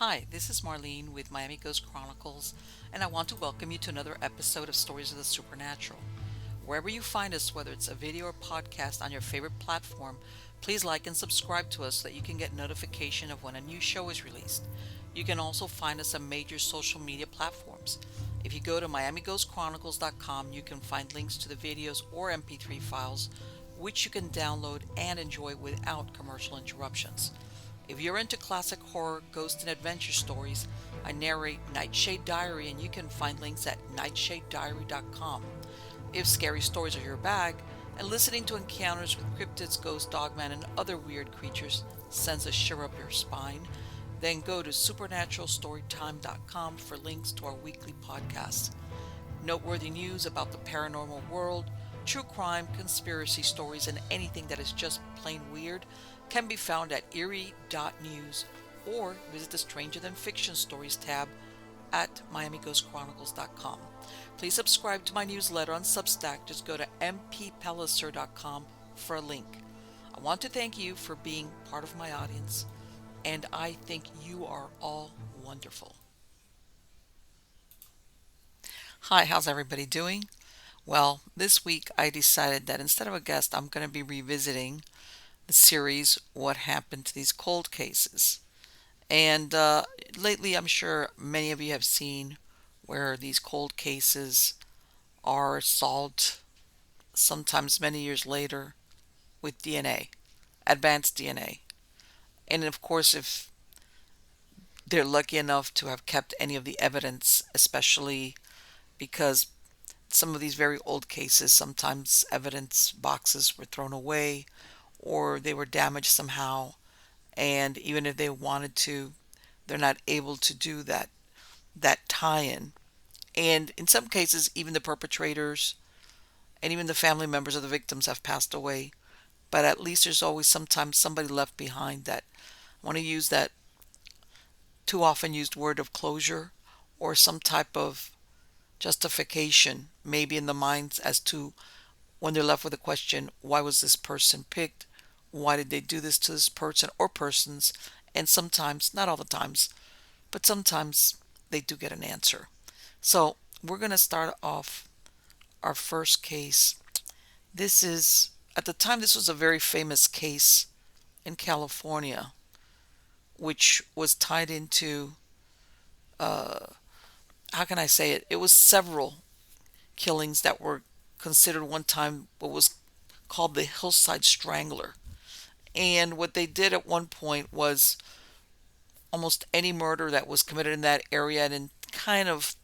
Hi, this is Marlene with Miami Ghost Chronicles, and I want to welcome you to another episode of Stories of the Supernatural. Wherever you find us, whether it's a video or podcast on your favorite platform, please like and subscribe to us so that you can get notification of when a new show is released. You can also find us on major social media platforms. If you go to miamighostchronicles.com, you can find links to the videos or MP3 files, which you can download and enjoy without commercial interruptions. If you're into classic horror, ghost, and adventure stories, I narrate Nightshade Diary, and you can find links at nightshadediary.com. If scary stories are your bag, and listening to encounters with cryptids, ghosts, dogman, and other weird creatures sends a shiver up your spine, then go to supernaturalstorytime.com for links to our weekly podcasts. Noteworthy news about the paranormal world, true crime, conspiracy stories, and anything that is just plain weird can be found at eerie.news or visit the Stranger Than Fiction Stories tab at miamighostchronicles.com. Please subscribe to my newsletter on Substack. Just go to mppellicer.com for a link. I want to thank you for being part of my audience, and I think you are all wonderful. Hi, how's everybody doing? Well, this week I decided that instead of a guest, I'm going to be revisiting the series What Happened to These Cold Cases. And lately, I'm sure many of you have seen where these cold cases are solved sometimes many years later with DNA, advanced DNA. And of course, if they're lucky enough to have kept any of the evidence, especially because some of these very old cases, sometimes evidence boxes were thrown away or they were damaged somehow. And even if they wanted to, they're not able to do that tie-in. And in some cases, even the perpetrators and even the family members of the victims have passed away. But at least there's always sometimes somebody left behind that I want to use that too often used word of closure or some type of justification, maybe in the minds as to when they're left with a question, why was this person picked? Why did they do this to this person or persons? And sometimes, not all the times, but sometimes they do get an answer. So we're going to start off our first case. This is, at the time, this was a very famous case in California, which was tied into, uh, how can I say it? It was several killings that were considered one time what was called the Hillside Strangler. And what they did at one point was almost any murder that was committed in that area and in kind of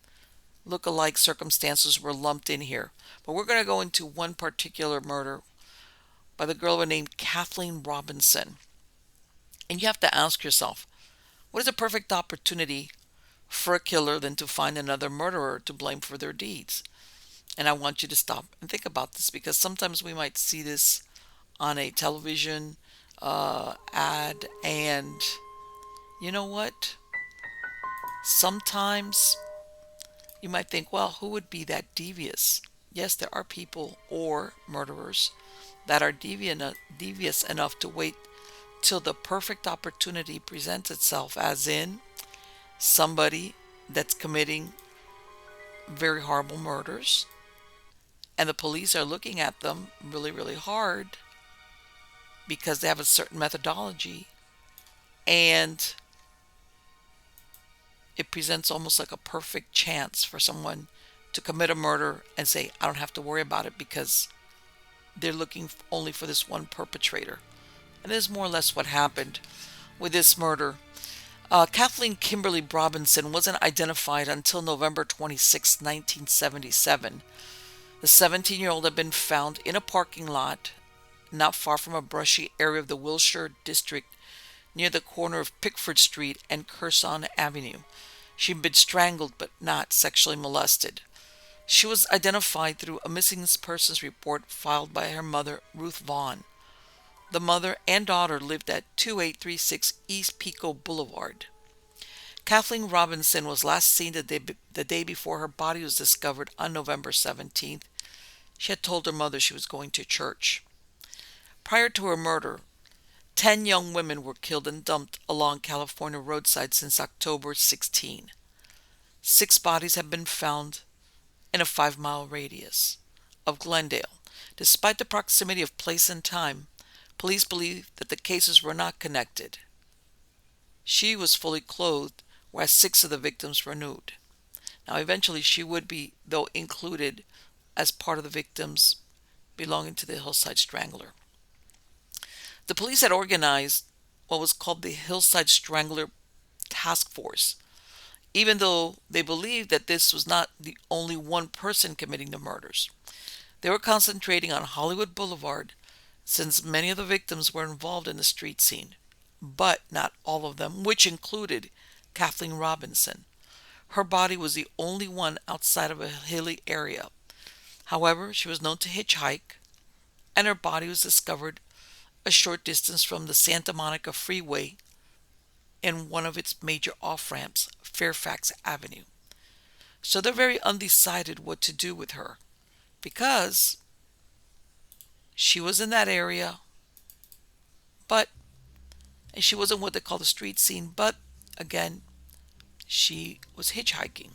look-alike circumstances were lumped in here. But we're going to go into one particular murder by the girl named Kathleen Robinson. And you have to ask yourself, what is a perfect opportunity for a killer than to find another murderer to blame for their deeds? And I want you to stop and think about this because sometimes we might see this on a television ad, and you know what? Sometimes you might think, well, who would be that devious? Yes, there are people or murderers that are devious enough to wait till the perfect opportunity presents itself, as in somebody that's committing very horrible murders, and the police are looking at them really, really hard because they have a certain methodology, and it presents almost like a perfect chance for someone to commit a murder and say, I don't have to worry about it because they're looking only for this one perpetrator. And this is more or less what happened with this murder. Kathleen Kimberly Robinson wasn't identified until November 26, 1977. The 17-year-old had been found in a parking lot not far from a brushy area of the Wilshire district near the corner of Pickford Street and Curzon Avenue. She'd been strangled but not sexually molested. She was identified through a missing persons report filed by her mother, Ruth Vaughn. The mother and daughter lived at 2836 East Pico Boulevard. Kathleen Robinson was last seen the day before her body was discovered on November 17th. She had told her mother she was going to church. Prior to her murder, 10 young women were killed and dumped along California roadsides since October 16. 6 bodies have been found in a 5-mile radius of Glendale. Despite the proximity of place and time, police believe that the cases were not connected. She was fully clothed, whereas 6 of the victims were nude. Now, eventually, she would be, though, included as part of the victims belonging to the Hillside Strangler. The police had organized what was called the Hillside Strangler Task Force, even though they believed that this was not the only one person committing the murders. They were concentrating on Hollywood Boulevard since many of the victims were involved in the street scene, but not all of them, which included Kathleen Robinson. Her body was the only one outside of a hilly area. However, she was known to hitchhike, and her body was discovered a short distance from the Santa Monica Freeway in one of its major off-ramps, Fairfax Avenue. So they're very undecided what to do with her because she was in that area, but and she wasn't what they call the street scene, but again, she was hitchhiking.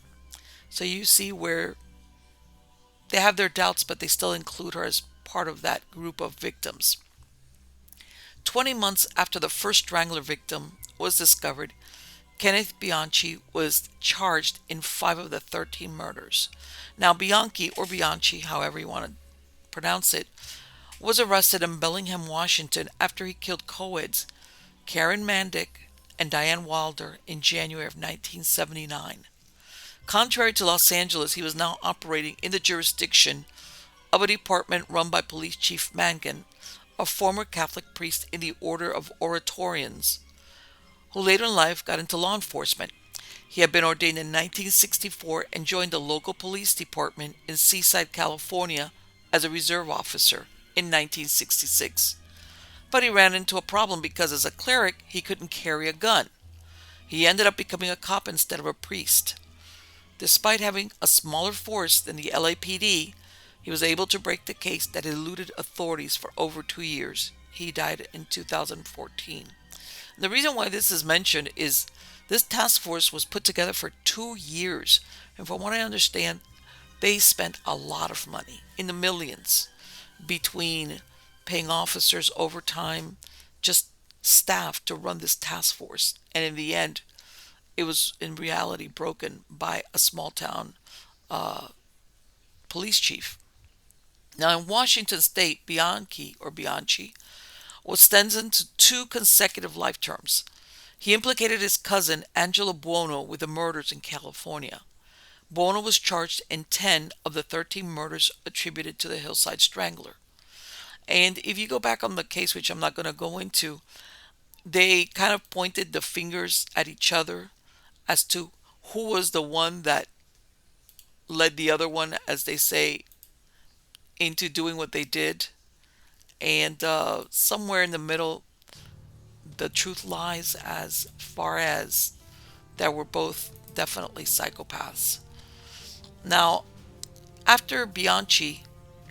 So you see where they have their doubts, but they still include her as part of that group of victims. 20 months after the first strangler victim was discovered, Kenneth Bianchi was charged in 5 of the 13 murders. Now, Bianchi, or Bianchi, however you want to pronounce it, was arrested in Bellingham, Washington after he killed co-eds Karen Mandick and Diane Wilder in January of 1979. Contrary to Los Angeles, he was now operating in the jurisdiction of a department run by Police Chief Mangan, a former Catholic priest in the Order of Oratorians, who later in life got into law enforcement. He had been ordained in 1964 and joined the local police department in Seaside, California as a reserve officer in 1966. But he ran into a problem because as a cleric, he couldn't carry a gun. He ended up becoming a cop instead of a priest. Despite having a smaller force than the LAPD, he was able to break the case that eluded authorities for over 2 years. He died in 2014. The reason why this is mentioned is this task force was put together for 2 years. And from what I understand, they spent a lot of money, in the millions, between paying officers overtime, just staff to run this task force. And in the end, it was in reality broken by a small town police chief. Now in Washington state, Bianchi was sentenced to 2 consecutive life terms. He implicated his cousin Angelo Buono with the murders in California. Buono was charged in 10 of the 13 murders attributed to the Hillside Strangler. And if you go back on the case, which I'm not going to go into, they kind of pointed the fingers at each other as to who was the one that led the other one, as they say, into doing what they did. And somewhere in the middle, the truth lies as far as that we're both definitely psychopaths. Now, after Bianchi,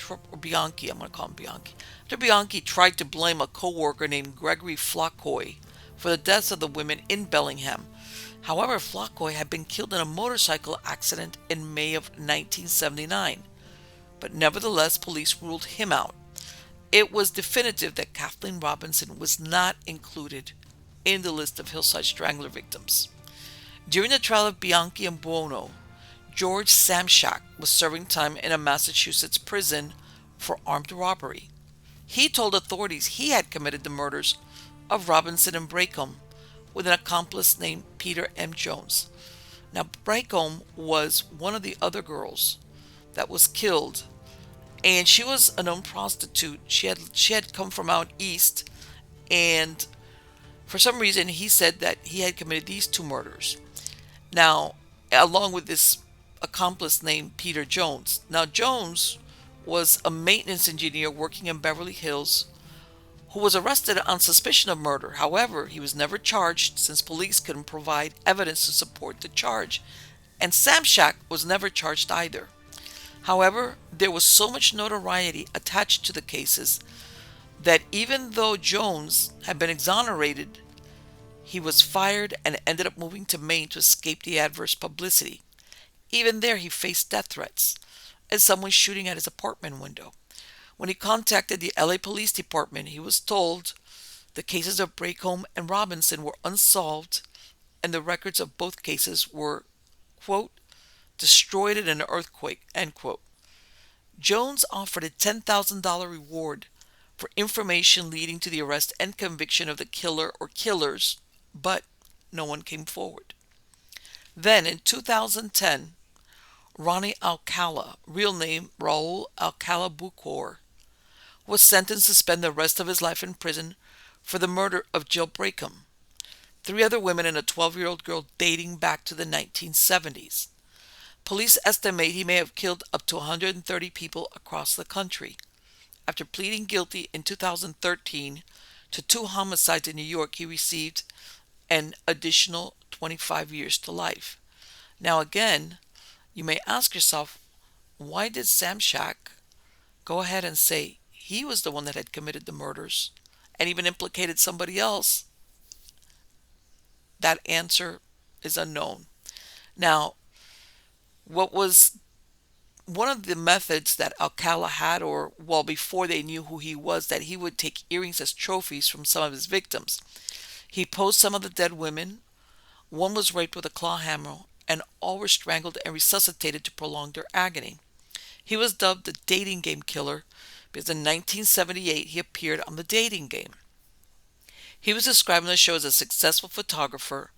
or Bianchi, I'm going to call him Bianchi. After Bianchi tried to blame a co-worker named Gregory Flockoy for the deaths of the women in Bellingham. However, Flockoy had been killed in a motorcycle accident in May of 1979. But nevertheless, police ruled him out. It was definitive that Kathleen Robinson was not included in the list of Hillside Strangler victims. During the trial of Bianchi and Buono, George Samshak was serving time in a Massachusetts prison for armed robbery. He told authorities he had committed the murders of Robinson and Bracombe with an accomplice named Peter M. Jones. Now, Bracombe was one of the other girls that was killed, and she was a known prostitute. She had come from out east, and for some reason he said that he had committed these 2 murders. Now, along with this accomplice named Peter Jones. Now, Jones was a maintenance engineer working in Beverly Hills who was arrested on suspicion of murder. However, he was never charged since police couldn't provide evidence to support the charge. And Samshak was never charged either. However, there was so much notoriety attached to the cases that even though Jones had been exonerated, he was fired and ended up moving to Maine to escape the adverse publicity. Even there, he faced death threats and someone shooting at his apartment window. When he contacted the LA Police Department, he was told the cases of Bracombe and Robinson were unsolved and the records of both cases were, quote, destroyed in an earthquake, end quote. Jones offered a $10,000 reward for information leading to the arrest and conviction of the killer or killers, but no one came forward. Then in 2010, Ronnie Alcala, real name Raul Alcala Bucor, was sentenced to spend the rest of his life in prison for the murder of Jill Bracum, three other women and a 12-year-old girl dating back to the 1970s. Police estimate he may have killed up to 130 people across the country. After pleading guilty in 2013 to two homicides in New York, he received an additional 25 years to life. Now, again, you may ask yourself, why did Sam Shack go ahead and say he was the one that had committed the murders and even implicated somebody else? That answer is unknown. Now, what was one of the methods that Alcala had, or well, before they knew who he was, that he would take earrings as trophies from some of his victims. He posed some of the dead women. One was raped with a claw hammer, and all were strangled and resuscitated to prolong their agony. He was dubbed the dating game killer because in 1978 he appeared on the dating game. He was described on the show as a successful photographer,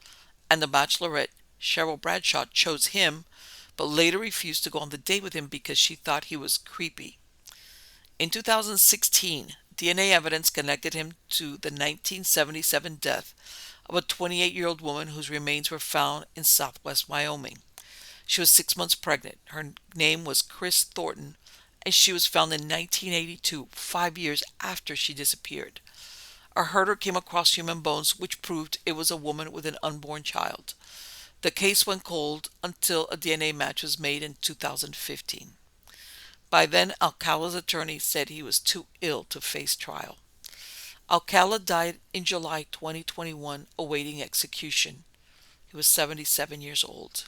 and the Bachelorette, Cheryl Bradshaw, chose him, but later refused to go on the date with him because she thought he was creepy. In 2016, DNA evidence connected him to the 1977 death of a 28-year-old woman whose remains were found in southwest Wyoming. She was 6 months pregnant. Her name was Chris Thornton, and she was found in 1982, 5 years after she disappeared. A herder came across human bones, which proved it was a woman with an unborn child. The case went cold until a DNA match was made in 2015. By then, Alcala's attorney said he was too ill to face trial. Alcala died in July 2021, awaiting execution. He was 77 years old.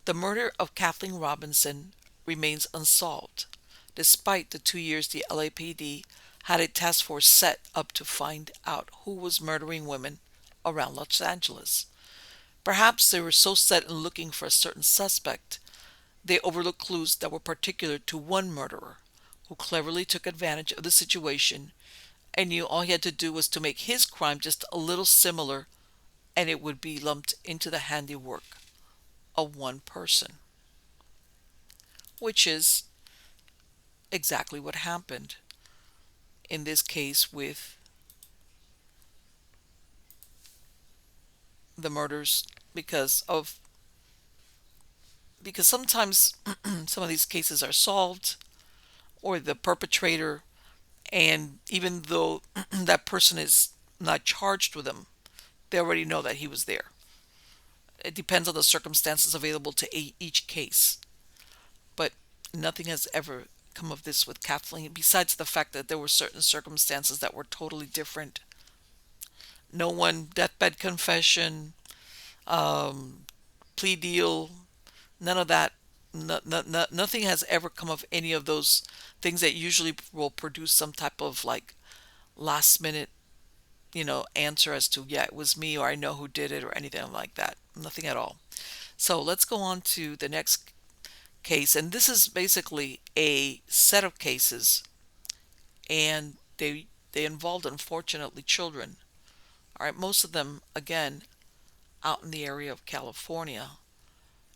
The murder of Kathleen Robinson remains unsolved, despite the 2 years the LAPD had a task force set up to find out who was murdering women around Los Angeles. Perhaps they were so set in looking for a certain suspect, they overlooked clues that were particular to one murderer, who cleverly took advantage of the situation and knew all he had to do was to make his crime just a little similar, and it would be lumped into the handiwork of one person, which is exactly what happened in this case with the murders because sometimes some of these cases are solved, or the perpetrator, and even though that person is not charged with them, they already know that he was there. It depends on the circumstances available to each case, but nothing has ever come of this with Kathleen, besides the fact that there were certain circumstances that were totally different. No one deathbed confession, um, plea deal, none of that. Nothing has ever come of any of those things that usually will produce some type of like last minute, answer as to, yeah, it was me, or I know who did it, or anything like that. Nothing at all. So let's go on to the next case. And this is basically a set of cases, and they involved, unfortunately, children. All right, most of them, again, out in the area of California.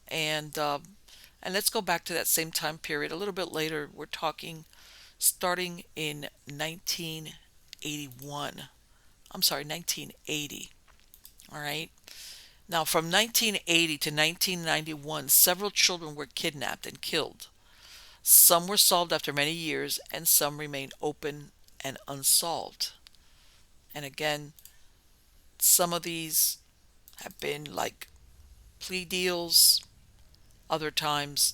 And let's go back to that same time period. A little bit later, we're talking starting in 1981. I'm sorry, 1980. All right. Now, from 1980 to 1991, several children were kidnapped and killed. Some were solved after many years, and some remain open and unsolved. And again, some of these have been like plea deals, other times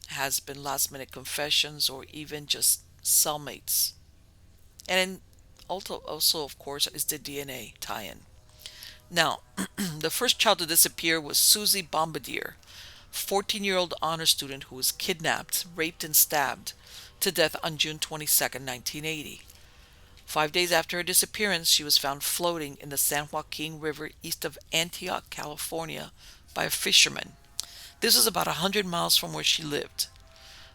has been last minute confessions or even just cellmates. And also of course, is the DNA tie-in. Now, the first child to disappear was Susie Bombardier, 14-year-old honor student who was kidnapped, raped, and stabbed to death on June 22, 1980. 5 days after her disappearance, she was found floating in the San Joaquin River east of Antioch, California, by a fisherman. This was about 100 miles from where she lived.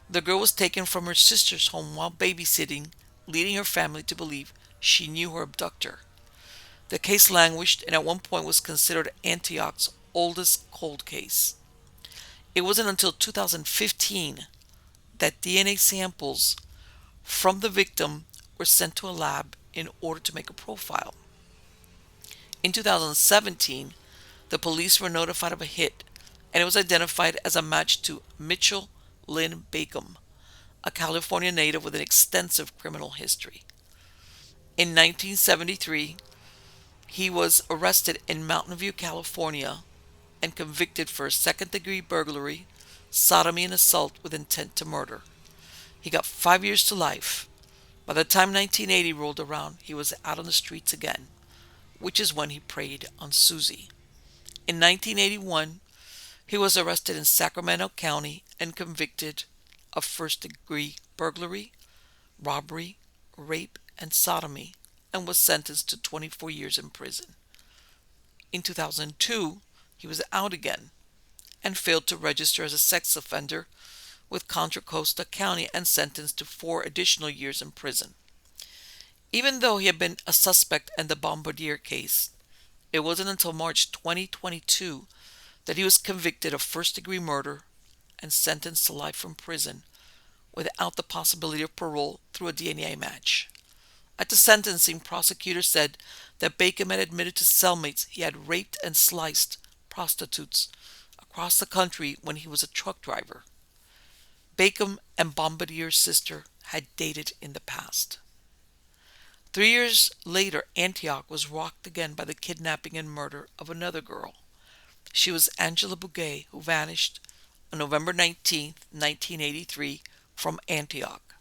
The girl was taken from her sister's home while babysitting, leading her family to believe she knew her abductor. The case languished and at one point was considered Antioch's oldest cold case. It wasn't until 2015 that DNA samples from the victim were sent to a lab in order to make a profile. In 2017, the police were notified of a hit, and it was identified as a match to Mitchell Lynn Bacon, a California native with an extensive criminal history. In 1973, he was arrested in Mountain View, California, and convicted for second-degree burglary, sodomy, and assault with intent to murder. He got 5 years to life. By the time 1980 rolled around, he was out on the streets again, which is when he preyed on Susie. In 1981, he was arrested in Sacramento County and convicted of first-degree burglary, robbery, rape, and sodomy, and was sentenced to 24 years in prison. In 2002, he was out again and failed to register as a sex offender with Contra Costa County and sentenced to 4 additional years in prison. Even though he had been a suspect in the Bombardier case, it wasn't until March 2022 that he was convicted of first-degree murder and sentenced to life in prison without the possibility of parole through a DNA match. At the sentencing, prosecutors said that Bacon had admitted to cellmates he had raped and sliced prostitutes across the country when he was a truck driver. Bacon and Bombardier's sister had dated in the past. 3 years later, Antioch was rocked again by the kidnapping and murder of another girl. She was Angela Bouguet, who vanished on November 19, 1983, from Antioch.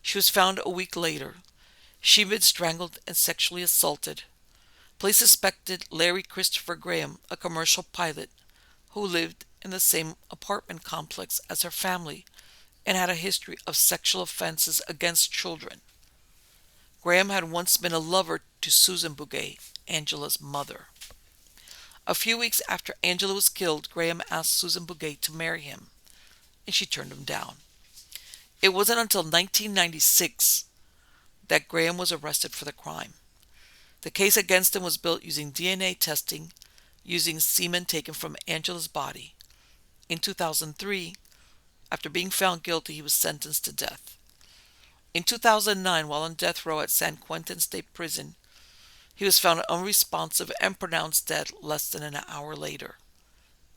She was found a week later. She had been strangled and sexually assaulted. Police suspected Larry Christopher Graham, a commercial pilot, who lived in the same apartment complex as her family and had a history of sexual offenses against children. Graham had once been a lover to Susan Bouguet, Angela's mother. A few weeks after Angela was killed, Graham asked Susan Bouguet to marry him, and she turned him down. It wasn't until 1996 that Graham was arrested for the crime. The case against him was built using DNA testing, using semen taken from Angela's body. In 2003, after being found guilty, he was sentenced to death. In 2009, while on death row at San Quentin State Prison, he was found unresponsive and pronounced dead less than an hour later.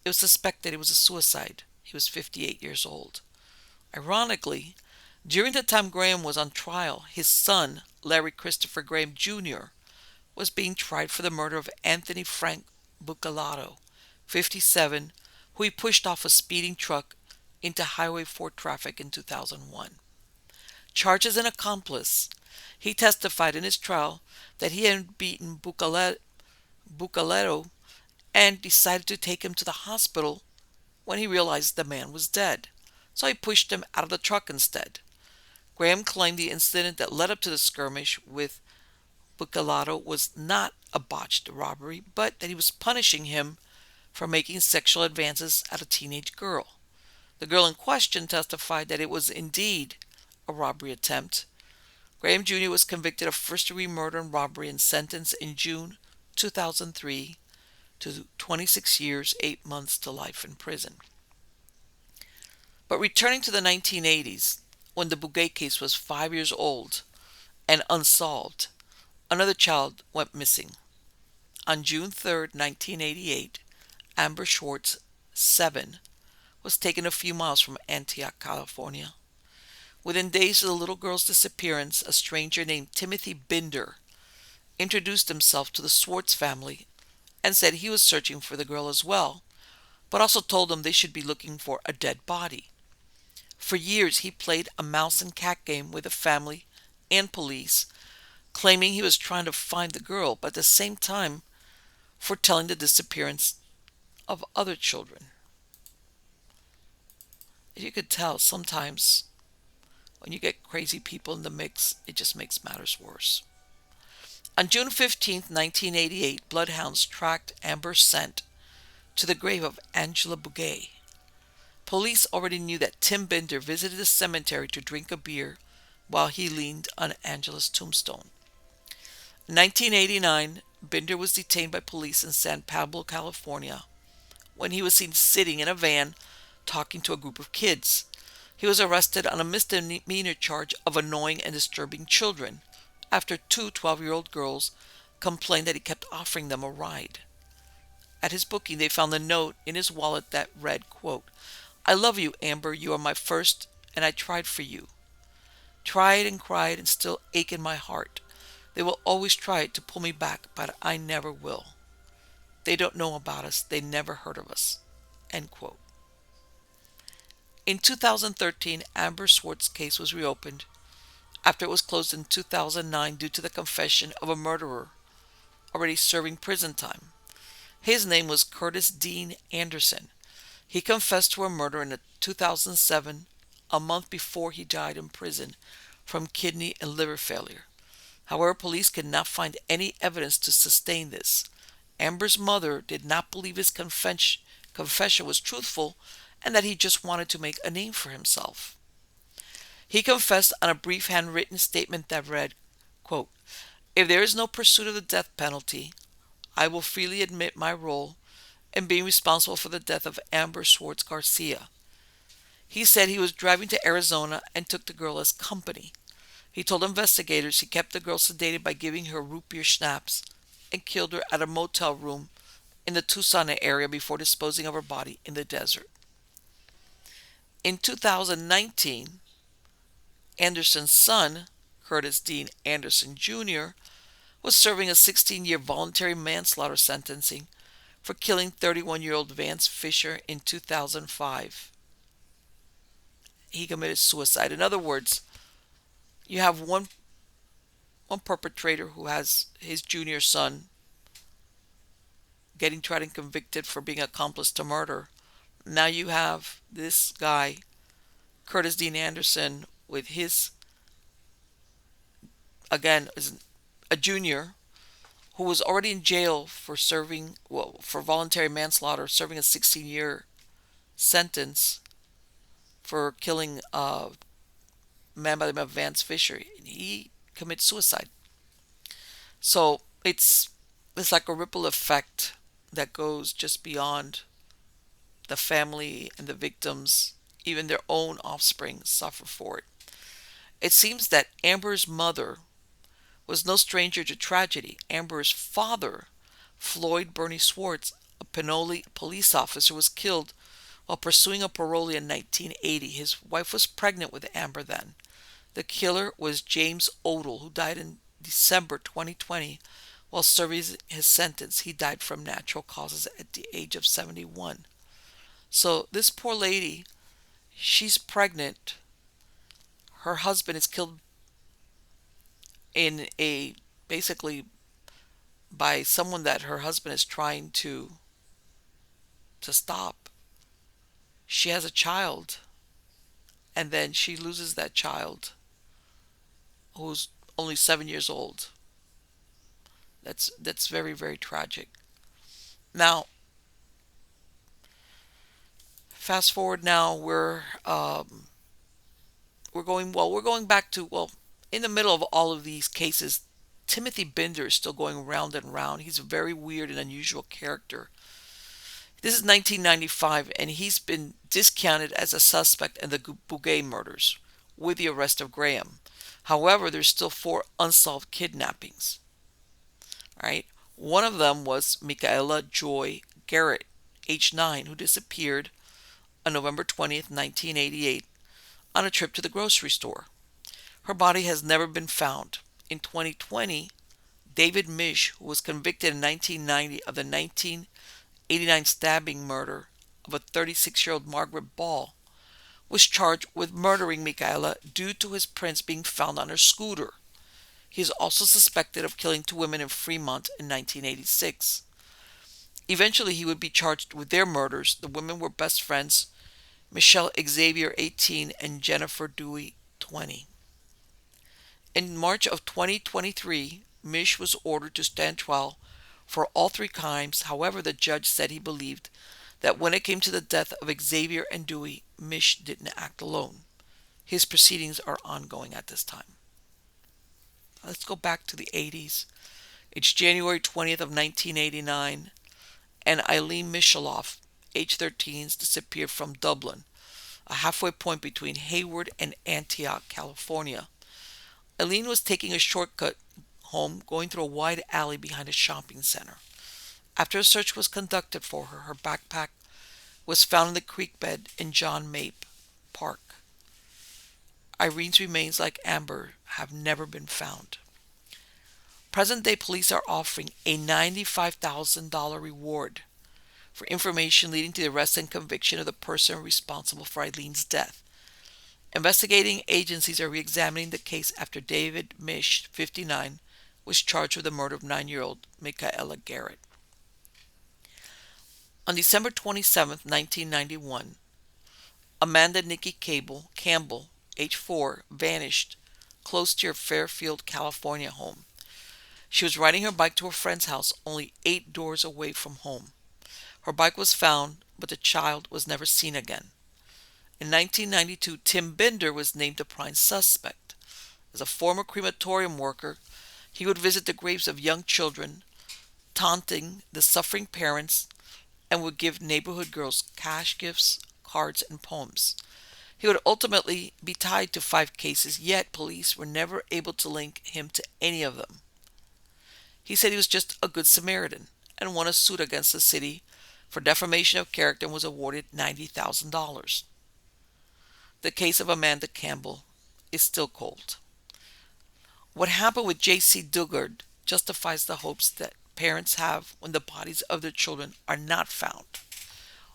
It was suspected it was a suicide. He was 58 years old. Ironically, during the time Graham was on trial, his son, Larry Christopher Graham Jr., was being tried for the murder of Anthony Frank Bucalato, 57, who he pushed off a speeding truck into Highway 4 traffic in 2001. Charged as an accomplice, he testified in his trial that he had beaten Bucalato and decided to take him to the hospital when he realized the man was dead. So he pushed him out of the truck instead. Graham claimed the incident that led up to the skirmish with Bucalato was not a botched robbery, but that he was punishing him for making sexual advances at a teenage girl. The girl in question testified that it was indeed a robbery attempt. Graham Jr. was convicted of first-degree murder and robbery and sentenced in June 2003 to 26 years, 8 months to life in prison. But returning to the 1980s, when the Bouguet case was 5 years old and unsolved, another child went missing. On June 3, 1988, Amber Schwartz, 7, was taken a few miles from Antioch, California. Within days of the little girl's disappearance, a stranger named Timothy Binder introduced himself to the Schwartz family and said he was searching for the girl as well, but also told them they should be looking for a dead body. For years, he played a mouse and cat game with the family and police claiming he was trying to find the girl, but at the same time foretelling the disappearance of other children. As you could tell, sometimes when you get crazy people in the mix, it just makes matters worse. On June 15, 1988, bloodhounds tracked Amber's scent to the grave of Angela Bugay. Police already knew that Tim Binder visited the cemetery to drink a beer while he leaned on Angela's tombstone. In 1989, Binder was detained by police in San Pablo, California, when he was seen sitting in a van talking to a group of kids. He was arrested on a misdemeanor charge of annoying and disturbing children after two 12-year-old girls complained that he kept offering them a ride. At his booking, they found a note in his wallet that read, quote, "I love you, Amber. You are my first, and I tried for you. Tried and cried and still ache in my heart. They will always try to pull me back, but I never will. They don't know about us. They never heard of us." End quote. In 2013, Amber Swartz's case was reopened after it was closed in 2009 due to the confession of a murderer already serving prison time. His name was Curtis Dean Anderson. He confessed to a murder in 2007, a month before he died in prison from kidney and liver failure. However, police could not find any evidence to sustain this. Amber's mother did not believe his confession was truthful and that he just wanted to make a name for himself. He confessed on a brief handwritten statement that read, quote, "If there is no pursuit of the death penalty, I will freely admit my role in being responsible for the death of Amber Swartz Garcia." He said he was driving to Arizona and took the girl as company. He told investigators he kept the girl sedated by giving her root beer schnapps and killed her at a motel room in the Tucson area before disposing of her body in the desert. In 2019, Anderson's son, Curtis Dean Anderson Jr., was serving a 16-year voluntary manslaughter sentencing for killing 31-year-old Vance Fisher in 2005. He committed suicide. In other words, you have one perpetrator who has his junior son getting tried and convicted for being accomplice to murder. Now you have this guy, Curtis Dean Anderson, with his, again, is a junior who was already in jail for serving, well, for voluntary manslaughter, serving a 16-year sentence for killing a man by the name of Vance Fisher. He commits suicide. So it's like a ripple effect that goes just beyond the family and the victims. Even their own offspring suffer for it. It seems that Amber's mother was no stranger to tragedy. Amber's father, Floyd Bernie Swartz, a Pinole police officer, was killed while pursuing a parolee in 1980. His wife was pregnant with Amber then. The killer was James Odell, who died in December 2020 while serving his sentence. He died from natural causes at the age of 71. So this poor lady, she's pregnant. Her husband is killed in a, basically by someone that her husband is trying to stop. She has a child, and then she loses that child who's only 7 years old. That's very, very tragic. Now, fast forward now, we're going back to, well, in the middle of all of these cases, Timothy Binder is still going round and round. He's a very weird and unusual character. This is 1995, and he's been discounted as a suspect in the Bugay murders with the arrest of Graham. However, there's still 4 unsolved kidnappings. All right, one of them was Michaela Joy Garrett, age 9, who disappeared on November 20th, 1988, on a trip to the grocery store. Her body has never been found. In 2020, David Mish, who was convicted in 1990 of the 1989 stabbing murder of a 36-year-old Margaret Ball, was charged with murdering Michaela due to his prints being found on her scooter. He is also suspected of killing two women in Fremont in 1986. Eventually, he would be charged with their murders. The women were best friends, Michelle Xavier, 18, and Jennifer Dewey, 20. In March of 2023, Mish was ordered to stand trial for all three crimes. However, the judge said he believed that when it came to the death of Xavier and Dewey, Mish didn't act alone. His proceedings are ongoing at this time. Let's go back to the 80s. It's January 20th of 1989, and Eileen Mishaloff, age 13, disappeared from Dublin, a halfway point between Hayward and Antioch, California. Eileen was taking a shortcut home, going through a wide alley behind a shopping center. After a search was conducted for her, her backpack was found in the creek bed in John Mape Park. Irene's remains, like Amber, have never been found. Present-day police are offering a $95,000 reward for information leading to the arrest and conviction of the person responsible for Eileen's death. Investigating agencies are re-examining the case after David Mish, 59, was charged with the murder of 9-year-old Michaela Garrett. On December 27, 1991, Amanda Nikki Campbell, age 4, vanished close to her Fairfield, California home. She was riding her bike to her friend's house only 8 doors away from home. Her bike was found, but the child was never seen again. In 1992, Tim Binder was named the prime suspect. As a former crematorium worker, he would visit the graves of young children, taunting the suffering parents, and would give neighborhood girls cash gifts, cards, and poems. He would ultimately be tied to 5 cases, yet police were never able to link him to any of them. He said he was just a good Samaritan and won a suit against the city for defamation of character and was awarded $90,000. The case of Amanda Campbell is still cold. What happened with J.C. Dugard justifies the hopes that parents have when the bodies of their children are not found.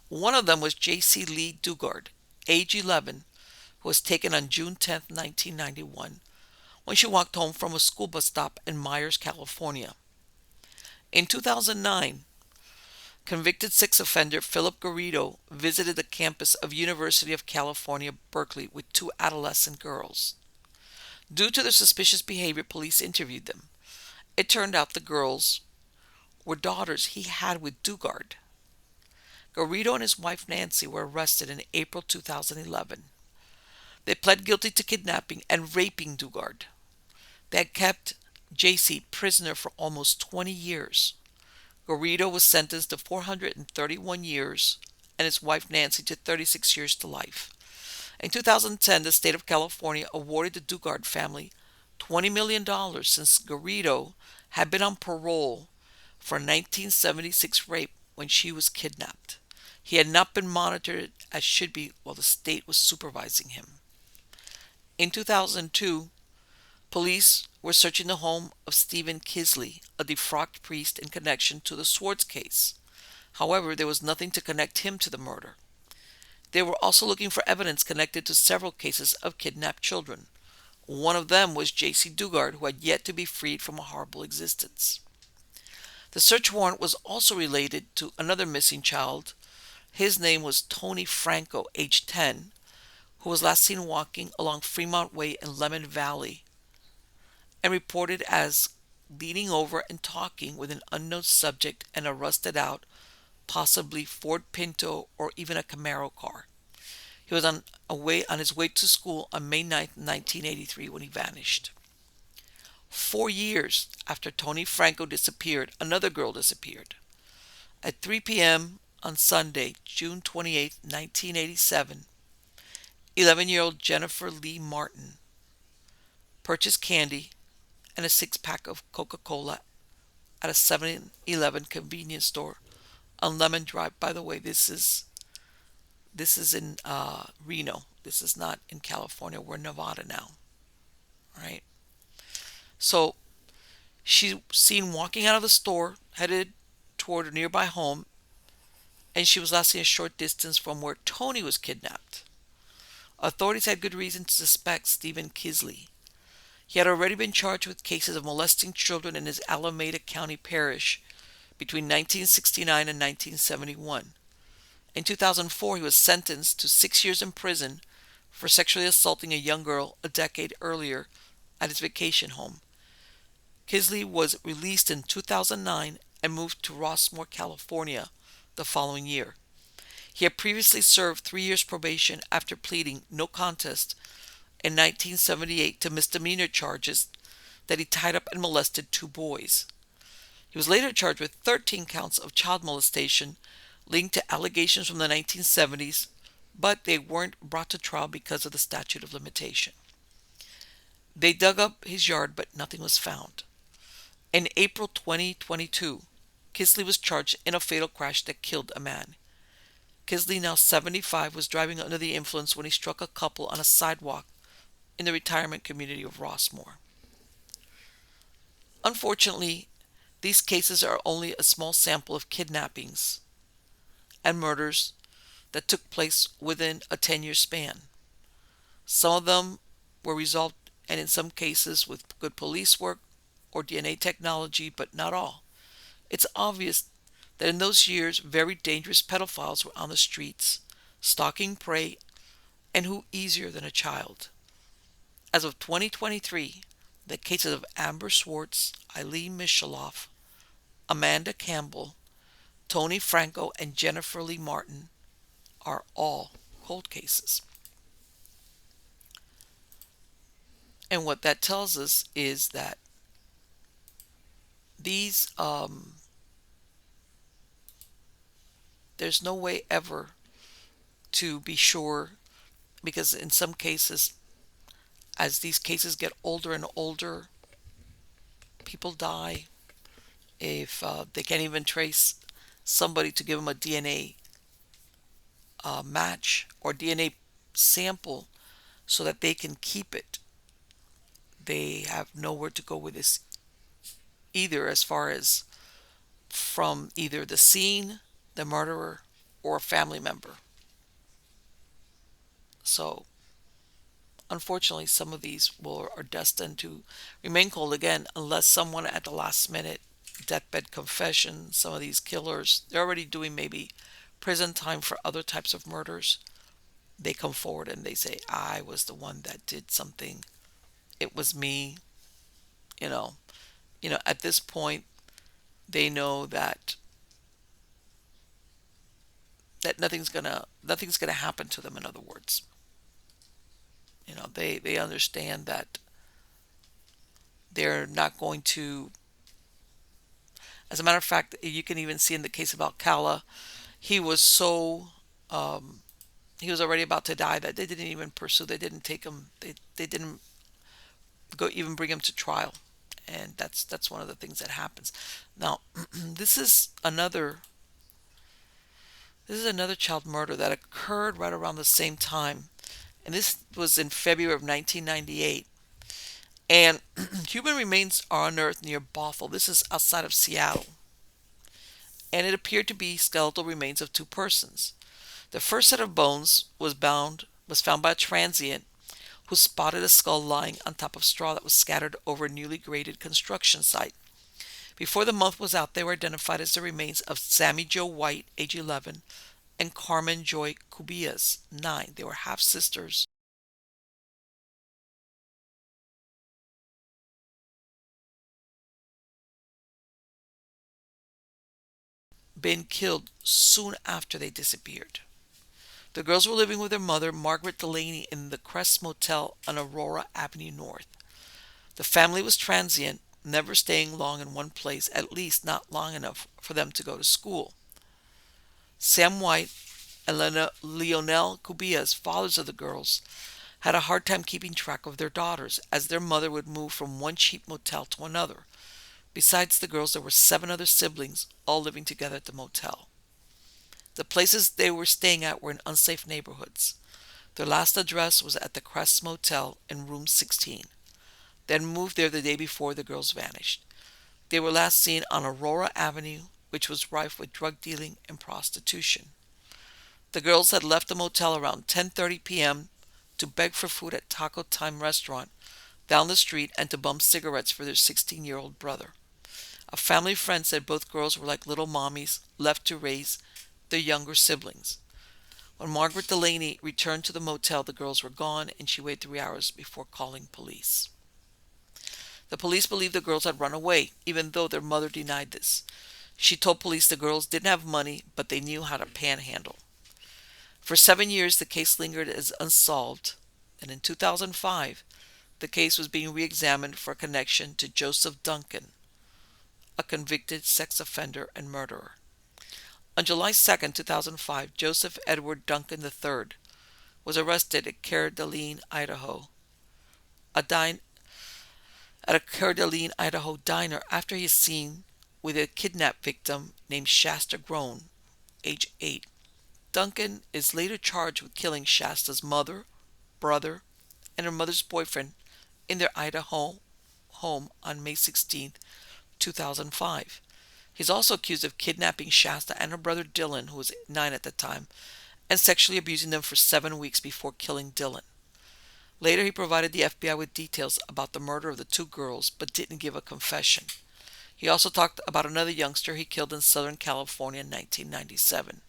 One of them was J.C. Lee Dugard, age 11, who was taken on June 10, 1991, when she walked home from a school bus stop in Myers, California. In 2009, convicted sex offender Philip Garrido visited the campus of University of California, Berkeley with 2 adolescent girls. Due to their suspicious behavior, police interviewed them. It turned out the girls were daughters he had with Dugard. Garrido and his wife Nancy were arrested in April 2011. They pled guilty to kidnapping and raping Dugard. They had kept JC prisoner for almost 20 years. Garrido was sentenced to 431 years and his wife Nancy to 36 years to life. In 2010, the state of California awarded the Dugard family $20 million since Garrido had been on parole for a 1976 rape when she was kidnapped. He had not been monitored as should be while the state was supervising him. In 2002, police were searching the home of Stephen Kisley, a defrocked priest, in connection to the Swartz case. However, there was nothing to connect him to the murder. They were also looking for evidence connected to several cases of kidnapped children. One of them was J.C. Dugard, who had yet to be freed from a horrible existence. The search warrant was also related to another missing child. His name was Tony Franco, age 10, who was last seen walking along Fremont Way in Lemon Valley and reported as leaning over and talking with an unknown subject in a rusted out, possibly Ford Pinto or even a Camaro car. He was on his way to school on May 9, 1983 when he vanished. 4 years after Tony Franco disappeared, another girl disappeared. At 3 p.m. on Sunday, June 28, 1987, 11-year-old Jennifer Lee Martin purchased candy and a 6-pack of Coca-Cola at a 7-Eleven convenience store on Lemon Drive. By the way, this is in Reno. This is not in California. We're in Nevada now. Right? So she seen walking out of the store, headed toward a nearby home, and she was last seen a short distance from where Tony was kidnapped. Authorities had good reason to suspect Stephen Kisley. He had already been charged with cases of molesting children in his Alameda County parish between 1969 and 1971. In 2004, he was sentenced to 6 years in prison for sexually assaulting a young girl a decade earlier at his vacation home. Kisley was released in 2009 and moved to Rossmore, California the following year. He had previously served 3 years probation after pleading no contest in 1978 to misdemeanor charges that he tied up and molested 2 boys. He was later charged with 13 counts of child molestation linked to allegations from the 1970s, but they weren't brought to trial because of the statute of limitation. They dug up his yard, but nothing was found. In April 2022, Kisley was charged in a fatal crash that killed a man. Kisley, now 75, was driving under the influence when he struck a couple on a sidewalk in the retirement community of Rossmore. Unfortunately, these cases are only a small sample of kidnappings and murders that took place within a 10-year span. Some of them were resolved, and in some cases with good police work or DNA technology, but not all. It's obvious that in those years, very dangerous pedophiles were on the streets, stalking prey, and who easier than a child? As of 2023, the cases of Amber Swartz, Eileen Mishaloff, Amanda Campbell, Tony Franco, and Jennifer Lee Martin are all cold cases. And what that tells us is that these, there's no way ever to be sure, because in some cases, as these cases get older and older, people die. If they can't even trace somebody to give them a DNA match or DNA sample so that they can keep it, they have nowhere to go with this either, as far as from either the scene, the murderer, or a family member. So unfortunately, some of these are destined to remain cold again, unless someone at the last minute, deathbed confession. Some of these killers, they're already doing maybe prison time for other types of murders. They come forward and they say, I was the one that did something. It was me. You know, at this point, they know that nothing's gonna happen to them. In other words, they understand that they're not going to. As a matter of fact, you can even see in the case of Alcala, he was so he was already about to die that they didn't even pursue. They didn't take him. They didn't go even bring him to trial, and that's one of the things that happens. Now, this is another child murder that occurred right around the same time, and this was in February of 1998. And human remains are unearthed near Bothell. This is outside of Seattle, and it appeared to be skeletal remains of 2 persons. The first set of bones was found by a transient who spotted a skull lying on top of straw that was scattered over a newly graded construction site. Before the month was out, they were identified as the remains of Sammy Jo White, age 11, and Carmen Joy Cubillas, 9. They were half sisters. Been killed soon after they disappeared. The girls were living with their mother, Margaret Delaney, in the Crest Motel on Aurora Avenue North. The family was transient, never staying long in one place, at least not long enough for them to go to school. Sam White and Leonel Cubillas, fathers of the girls, had a hard time keeping track of their daughters, as their mother would move from one cheap motel to another. Besides the girls, there were 7 other siblings, all living together at the motel. The places they were staying at were in unsafe neighborhoods. Their last address was at the Crest Motel in room 16. Then moved there the day before the girls vanished. They were last seen on Aurora Avenue, which was rife with drug dealing and prostitution. The girls had left the motel around 10:30 p.m. to beg for food at Taco Time restaurant, down the street and to bum cigarettes for their 16-year-old brother. A family friend said both girls were like little mommies left to raise their younger siblings. When Margaret Delaney returned to the motel, the girls were gone, and she waited 3 hours before calling police. The police believed the girls had run away, even though their mother denied this. She told police the girls didn't have money, but they knew how to panhandle. For 7 years, the case lingered as unsolved, and in 2005, the case was being re-examined for a connection to Joseph Duncan, a convicted sex offender and murderer. On July 2, 2005, Joseph Edward Duncan III was arrested at Coeur d'Alene, Idaho, a din- at a Coeur d'Alene, Idaho diner after he was seen with a kidnapped victim named Shasta Groen, age 8. Duncan is later charged with killing Shasta's mother, brother, and her mother's boyfriend in their Idaho home on May 16, 2005. He's also accused of kidnapping Shasta and her brother Dylan, who was 9 at the time, and sexually abusing them for 7 weeks before killing Dylan. Later, he provided the FBI with details about the murder of the two girls, but didn't give a confession. He also talked about another youngster he killed in Southern California in 1997.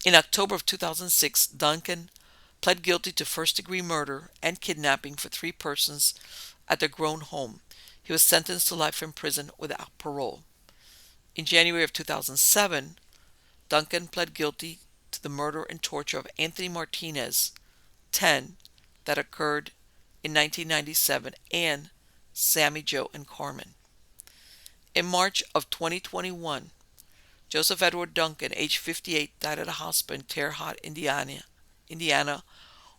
In October of 2006, Duncan pled guilty to first-degree murder and kidnapping for 3 persons at their Groen home. He was sentenced to life in prison without parole. In January of 2007, Duncan pled guilty to the murder and torture of Anthony Martinez, 10, that occurred in 1997, and Sammy Joe and Carmen. In March of 2021, Joseph Edward Duncan, age 58, died at a hospital in Terre Haute, Indiana,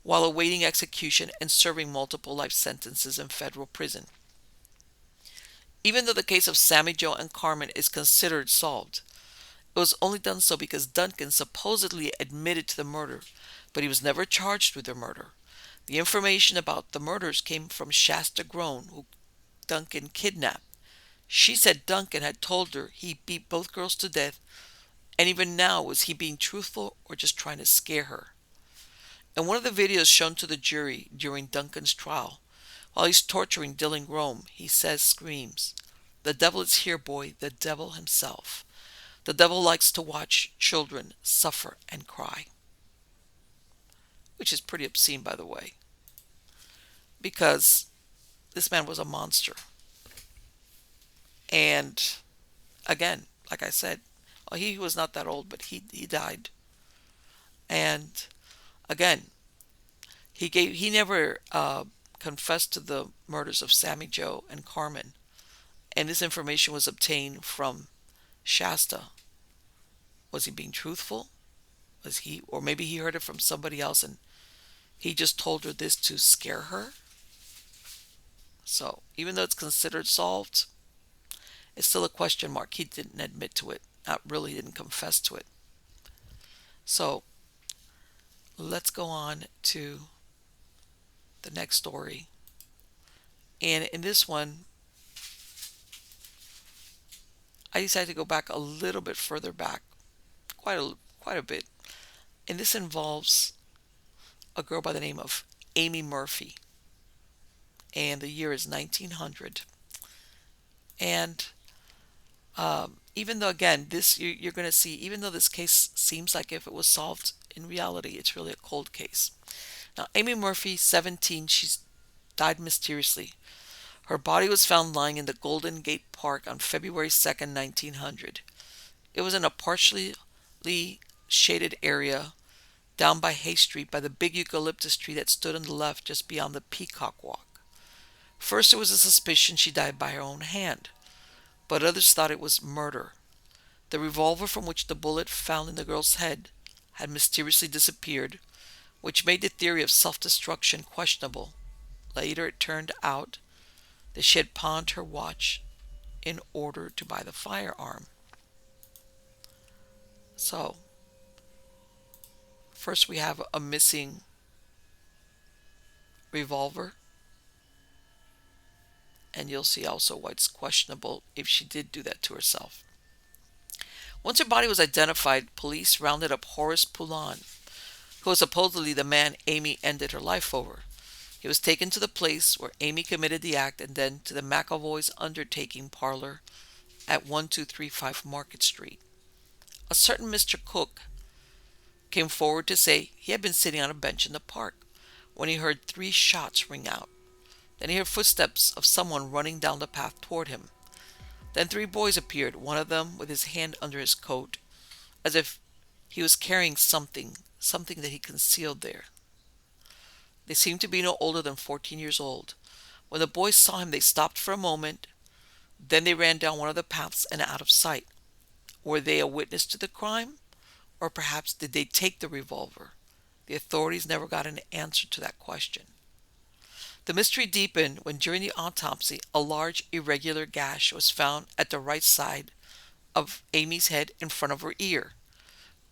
while awaiting execution and serving multiple life sentences in federal prison. Even though the case of Sammy Joe and Carmen is considered solved, it was only done so because Duncan supposedly admitted to the murder, but he was never charged with the murder. The information about the murders came from Shasta Groen, who Duncan kidnapped. She said Duncan had told her he beat both girls to death, and even now, was he being truthful or just trying to scare her? In one of the videos shown to the jury during Duncan's trial, while he's torturing Dylan Groen, he screams, "The devil is here, boy, the devil himself. The devil likes to watch children suffer and cry." Which is pretty obscene, by the way, because this man was a monster. And again, like I said, well, he was not that old, but he died. And again, he never confessed to the murders of Sammy Joe and Carmen, and this information was obtained from Shasta. Was he being truthful? Or maybe he heard it from somebody else and he just told her this to scare her? So, even though it's considered solved, it's still a question mark. He didn't admit to it. Not really, didn't confess to it. So, let's go on to the next story. And in this one, I decided to go back a little bit further back, quite a bit. And this involves a girl by the name of Amy Murphy. And the year is 1900. And even though, again, this you're going to see, even though this case seems like if it was solved, in reality, it's really a cold case. Now, Amy Murphy, 17, she's died mysteriously. Her body was found lying in the Golden Gate Park on February 2nd, 1900. It was in a partially shaded area down by Hay Street by the big eucalyptus tree that stood on the left just beyond the Peacock Walk. First, there was a suspicion she died by her own hand, but others thought it was murder. The revolver from which the bullet found in the girl's head had mysteriously disappeared, which made the theory of self-destruction questionable. Later, it turned out that she had pawned her watch in order to buy the firearm. So, first we have a missing revolver, and you'll see also why it's questionable if she did do that to herself. Once her body was identified, police rounded up Horace Poulin, who was supposedly the man Amy ended her life over. He was taken to the place where Amy committed the act and then to the McAvoy's undertaking parlor at 1235 Market Street. A certain Mr. Cook came forward to say he had been sitting on a bench in the park when he heard 3 shots ring out. Then he heard footsteps of someone running down the path toward him. Then 3 boys appeared, one of them with his hand under his coat, as if he was carrying something that he concealed there. They seemed to be no older than 14 years old. When the boys saw him, they stopped for a moment. Then they ran down one of the paths and out of sight. Were they a witness to the crime? Or perhaps did they take the revolver? The authorities never got an answer to that question. The mystery deepened when during the autopsy a large irregular gash was found at the right side of Amy's head in front of her ear.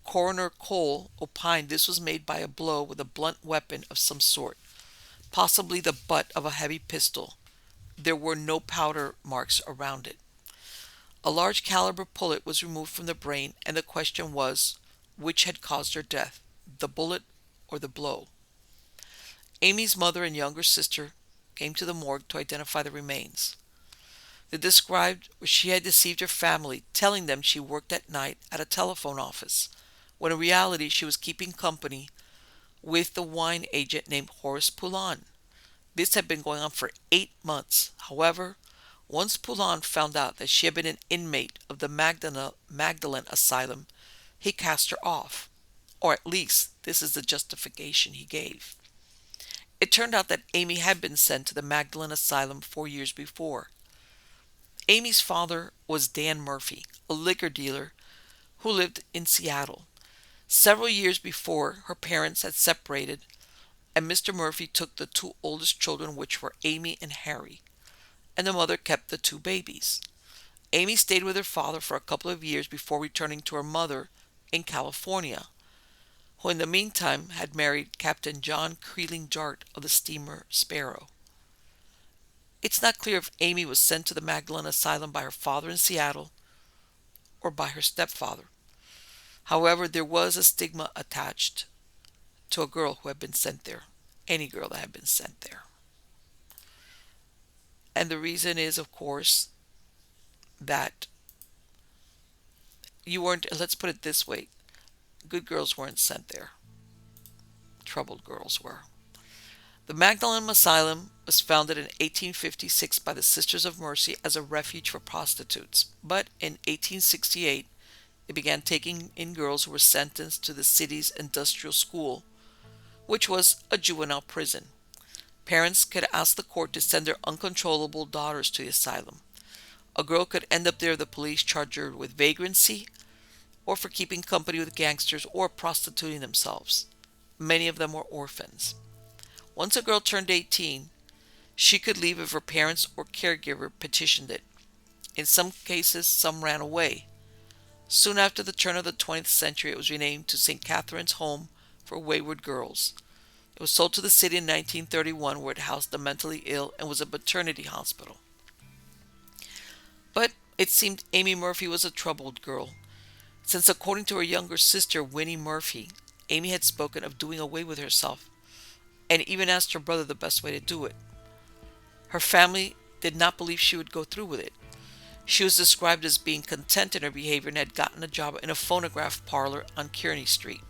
Coroner Cole opined this was made by a blow with a blunt weapon of some sort, possibly the butt of a heavy pistol. There were no powder marks around it. A large caliber bullet was removed from the brain, and the question was, which had caused her death, the bullet or the blow? Amy's mother and younger sister came to the morgue to identify the remains. They described where she had deceived her family, telling them she worked at night at a telephone office, when in reality she was keeping company with the wine agent named Horace Poulin. This had been going on for 8 months. However, once Poulin found out that she had been an inmate of the Magdalene Asylum, he cast her off. Or at least, this is the justification he gave. It turned out that Amy had been sent to the Magdalene Asylum 4 years before. Amy's father was Dan Murphy, a liquor dealer who lived in Seattle. Several years before, her parents had separated, and Mr. Murphy took the 2 oldest children, which were Amy and Harry, and the mother kept the 2 babies. Amy stayed with her father for a couple of years before returning to her mother in California, who in the meantime had married Captain John Creeling Jart of the steamer Sparrow. It's not clear if Amy was sent to the Magdalene Asylum by her father in Seattle or by her stepfather. However, there was a stigma attached to a girl who had been sent there, any girl that had been sent there. And the reason is, of course, that you weren't, let's put it this way, good girls weren't sent there. Troubled girls were. The Magdalene Asylum was founded in 1856 by the Sisters of Mercy as a refuge for prostitutes, but in 1868 it began taking in girls who were sentenced to the city's industrial school, which was a juvenile prison. Parents could ask the court to send their uncontrollable daughters to the asylum. A girl could end up there if the police charged her with vagrancy, or for keeping company with gangsters, or prostituting themselves. Many of them were orphans. Once a girl turned 18, she could leave if her parents or caregiver petitioned it. In some cases, some ran away. Soon after the turn of the 20th century, it was renamed to St. Catherine's Home for Wayward Girls. It was sold to the city in 1931, where it housed the mentally ill and was a maternity hospital. But it seemed Amy Murphy was a troubled girl, since according to her younger sister, Winnie Murphy, Amy had spoken of doing away with herself, and even asked her brother the best way to do it. Her family did not believe she would go through with it. She was described as being content in her behavior and had gotten a job in a phonograph parlor on Kearney Street.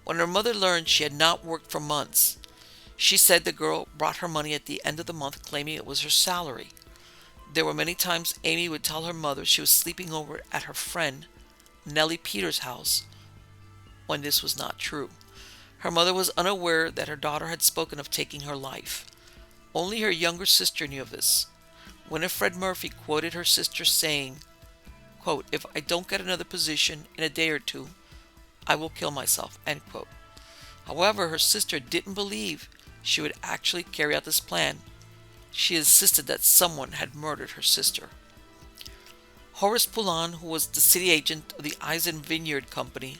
When her mother learned she had not worked for months, she said the girl brought her money at the end of the month, claiming it was her salary. There were many times Amy would tell her mother she was sleeping over at her friend Nellie Peters' house, when this was not true. Her mother was unaware that her daughter had spoken of taking her life. Only her younger sister knew of this. Winifred Murphy quoted her sister saying, quote, "If I don't get another position in a day or 2, I will kill myself," end quote. However, her sister didn't believe she would actually carry out this plan. She insisted that someone had murdered her sister. Horace Poulin, who was the city agent of the Eisen Vineyard Company,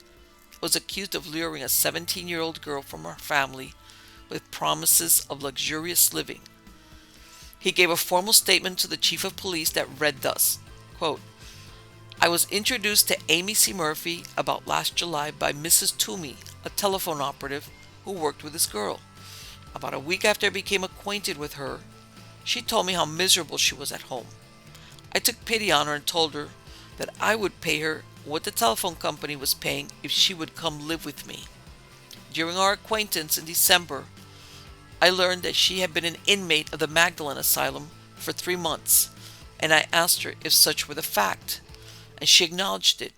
was accused of luring a 17-year-old girl from her family with promises of luxurious living. He gave a formal statement to the chief of police that read thus, quote, "I was introduced to Amy C. Murphy about last July by Mrs. Toomey, a telephone operative who worked with this girl. About a week after I became acquainted with her, she told me how miserable she was at home. I took pity on her and told her that I would pay her what the telephone company was paying if she would come live with me. During our acquaintance in December, I learned that she had been an inmate of the Magdalene Asylum for 3 months, and I asked her if such were the fact, and she acknowledged it.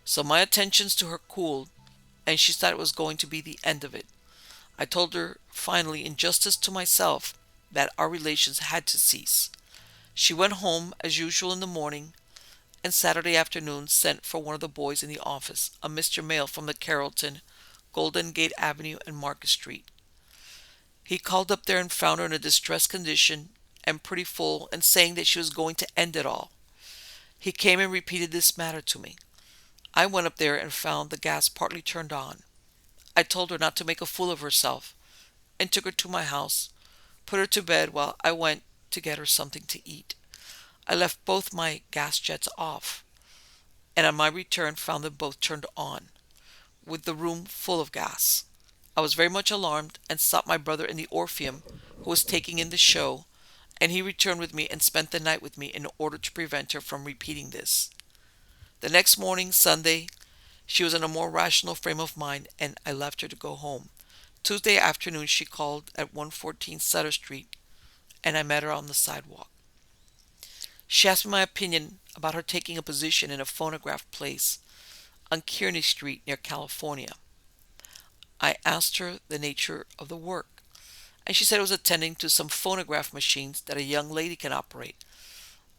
So my attentions to her cooled, and she thought it was going to be the end of it. I told her, finally, in justice to myself, that our relations had to cease. She went home as usual in the morning, and Saturday afternoon sent for one of the boys in the office, a Mr. Mail from the Carrollton, Golden Gate Avenue, and Market Street. He called up there and found her in a distressed condition and pretty full, and saying that she was going to end it all. He came and repeated this matter to me. I went up there and found the gas partly turned on. I told her not to make a fool of herself, and took her to my house, put her to bed while I went to get her something to eat. I left both my gas jets off, and on my return found them both turned on, with the room full of gas. I was very much alarmed and sought my brother in the Orpheum, who was taking in the show, and he returned with me and spent the night with me in order to prevent her from repeating this. The next morning, Sunday, she was in a more rational frame of mind, and I left her to go home. Tuesday afternoon she called at 114 Sutter Street, and I met her on the sidewalk. She asked me my opinion about her taking a position in a phonograph place on Kearney Street near California. I asked her the nature of the work, and she said it was attending to some phonograph machines that a young lady can operate.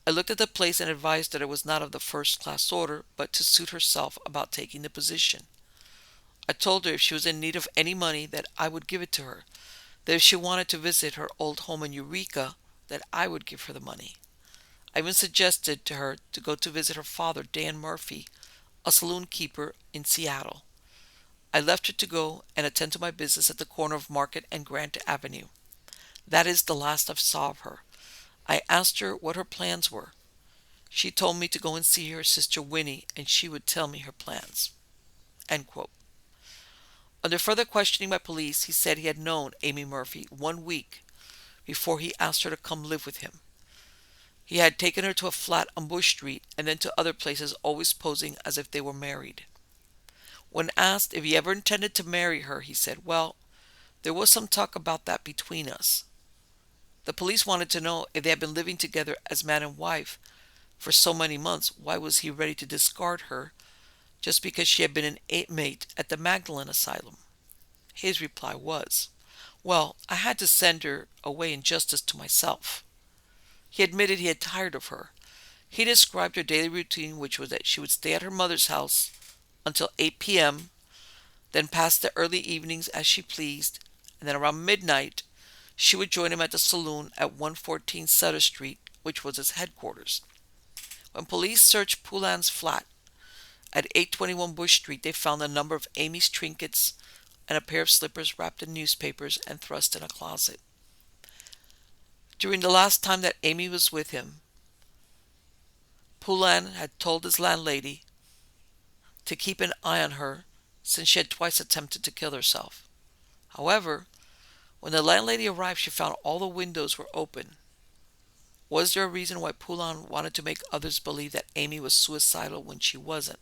I looked at the place and advised that it was not of the first-class order, but to suit herself about taking the position. I told her if she was in need of any money that I would give it to her, that if she wanted to visit her old home in Eureka, that I would give her the money. I even suggested to her to go to visit her father, Dan Murphy, a saloon keeper in Seattle. I left her to go and attend to my business at the corner of Market and Grant Avenue. That is the last I saw of her. I asked her what her plans were. She told me to go and see her sister Winnie, and she would tell me her plans. End quote. Under further questioning by police, he said he had known Amy Murphy 1 week before he asked her to come live with him. He had taken her to a flat on Bush Street and then to other places, always posing as if they were married. When asked if he ever intended to marry her, he said, "Well, there was some talk about that between us." The police wanted to know if they had been living together as man and wife for so many months, why was he ready to discard her just because she had been an inmate at the Magdalene Asylum? His reply was, "Well, I had to send her away in justice to myself." He admitted he had tired of her. He described her daily routine, which was that she would stay at her mother's house until 8 p.m., then pass the early evenings as she pleased, and then around midnight she would join him at the saloon at 114 Sutter Street, which was his headquarters. When police searched Poulin's flat at 821 Bush Street, they found a number of Amy's trinkets and a pair of slippers wrapped in newspapers and thrust in a closet. During the last time that Amy was with him, Poulin had told his landlady to keep an eye on her since she had twice attempted to kill herself. However, when the landlady arrived, she found all the windows were open. Was there a reason why Poulin wanted to make others believe that Amy was suicidal when she wasn't?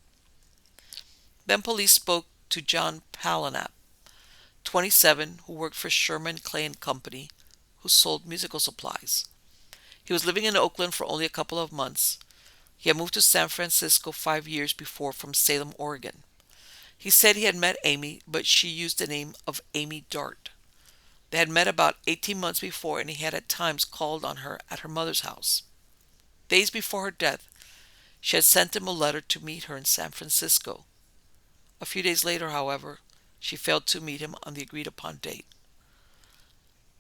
Then police spoke to John Palinap, 27, who worked for Sherman Clay and Company, who sold musical supplies. He was living in Oakland for only a couple of months. He had moved to San Francisco 5 years before from Salem, Oregon. He said he had met Amy, but she used the name of Amy Dart. They had met about 18 months before, and he had at times called on her at her mother's house. Days before her death, she had sent him a letter to meet her in San Francisco. A few days later, however, she failed to meet him on the agreed-upon date.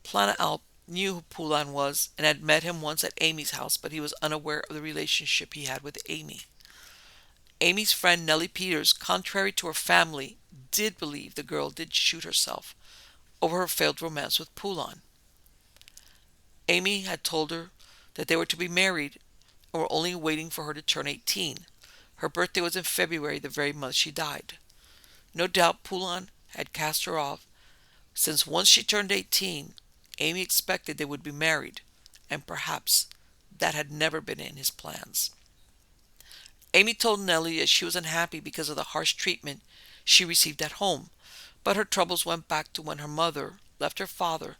Planalp knew who Poulin was and had met him once at Amy's house, but he was unaware of the relationship he had with Amy. Amy's friend Nellie Peters, contrary to her family, did believe the girl did shoot herself over her failed romance with Poulin. Amy had told her that they were to be married and were only waiting for her to turn 18. Her birthday was in February, the very month she died. No doubt Poulin had cast her off, since once she turned 18, Amy expected they would be married, and perhaps that had never been in his plans. Amy told Nellie that she was unhappy because of the harsh treatment she received at home, but her troubles went back to when her mother left her father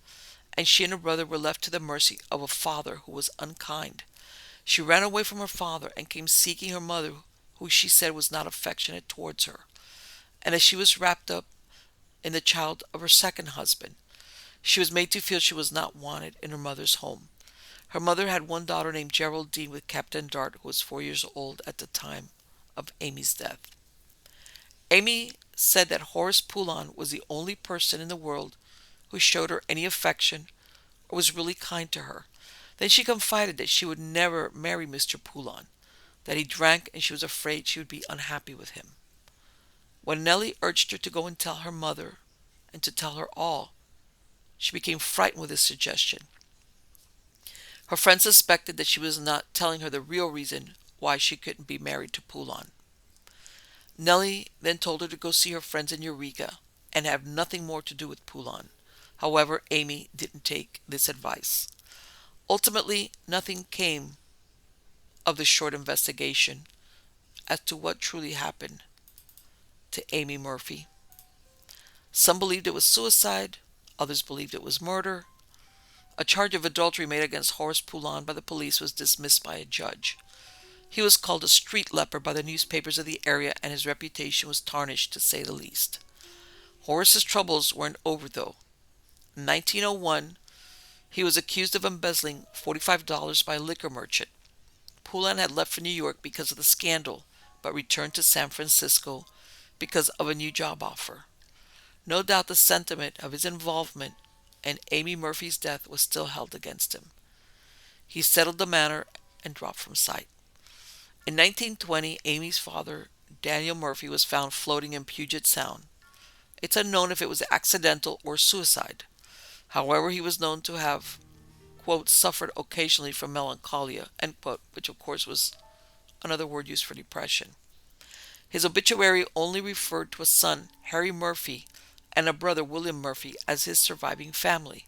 and she and her brother were left to the mercy of a father who was unkind. She ran away from her father and came seeking her mother, who she said was not affectionate towards her, and as she was wrapped up in the child of her second husband, she was made to feel she was not wanted in her mother's home. Her mother had one daughter named Geraldine with Captain Dart, who was 4 years old at the time of Amy's death. Amy said that Horace Poulon was the only person in the world who showed her any affection or was really kind to her. Then she confided that she would never marry Mr. Poulon, that he drank and she was afraid she would be unhappy with him. When Nellie urged her to go and tell her mother and to tell her all, she became frightened with this suggestion. Her friend suspected that she was not telling her the real reason why she couldn't be married to Poulon. Nellie then told her to go see her friends in Eureka and have nothing more to do with Poulon. However, Amy didn't take this advice. Ultimately, nothing came of the short investigation as to what truly happened to Amy Murphy. Some believed it was suicide, others believed it was murder. A charge of adultery made against Horace Poulon by the police was dismissed by a judge. He was called a street leper by the newspapers of the area, and his reputation was tarnished, to say the least. Horace's troubles weren't over, though. In 1901, he was accused of embezzling $45 by a liquor merchant. Poulon had left for New York because of the scandal, but returned to San Francisco because of a new job offer. No doubt the sentiment of his involvement in Amy Murphy's death was still held against him. He settled the matter and dropped from sight. In 1920, Amy's father, Daniel Murphy, was found floating in Puget Sound. It's unknown if it was accidental or suicide. However, he was known to have, quote, suffered occasionally from melancholia, end quote, which of course was another word used for depression. His obituary only referred to a son, Harry Murphy, and a brother, William Murphy, as his surviving family.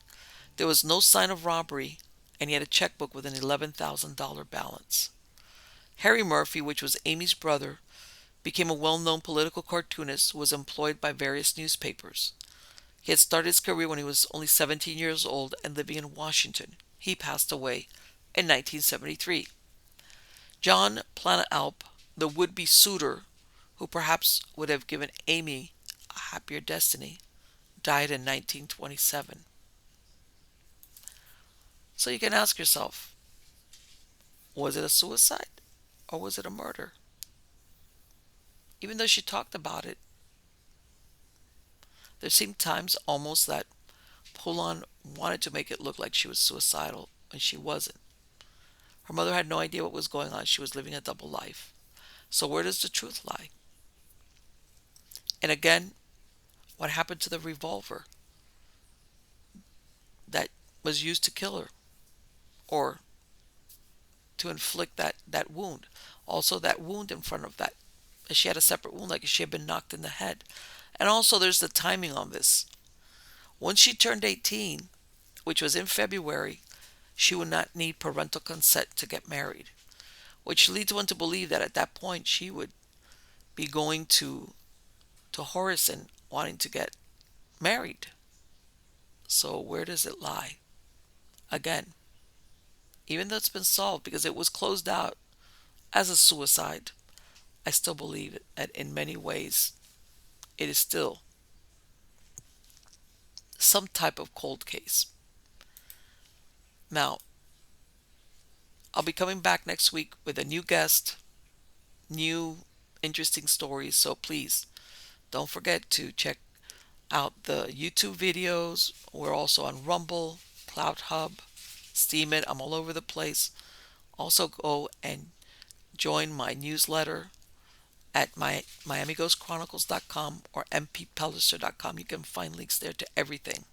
There was no sign of robbery, and he had a checkbook with an $11,000 balance. Harry Murphy, which was Amy's brother, became a well-known political cartoonist who was employed by various newspapers. He had started his career when he was only 17 years old and living in Washington. He passed away in 1973. John Planalp, the would-be suitor who perhaps would have given Amy a happier destiny, died in 1927. So you can ask yourself, was it a suicide or was it a murder? Even though she talked about it, there seemed times almost that Poulon wanted to make it look like she was suicidal when she wasn't. Her mother had no idea what was going on. She was living a double life. So where does the truth lie? And again, what happened to the revolver that was used to kill her or to inflict that wound? Also, that wound in front of that, she had a separate wound, like she had been knocked in the head. And also, there's the timing on this. Once she turned 18, which was in February, she would not need parental consent to get married, which leads one to believe that at that point she would be going to Horace and wanting to get married. So where does it lie? Again, even though it's been solved because it was closed out as a suicide, I still believe that in many ways it is still some type of cold case. Now, I'll be coming back next week with a new guest, new interesting stories, so please don't forget to check out the YouTube videos. We're also on Rumble, Cloud Hub, Steemit. I'm all over the place. Also go and join my newsletter at MiamiGhostChronicles.com or mpellicer.com. You can find links there to everything.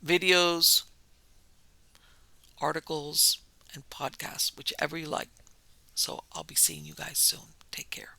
Videos, articles, and podcasts, whichever you like. So I'll be seeing you guys soon. Take care.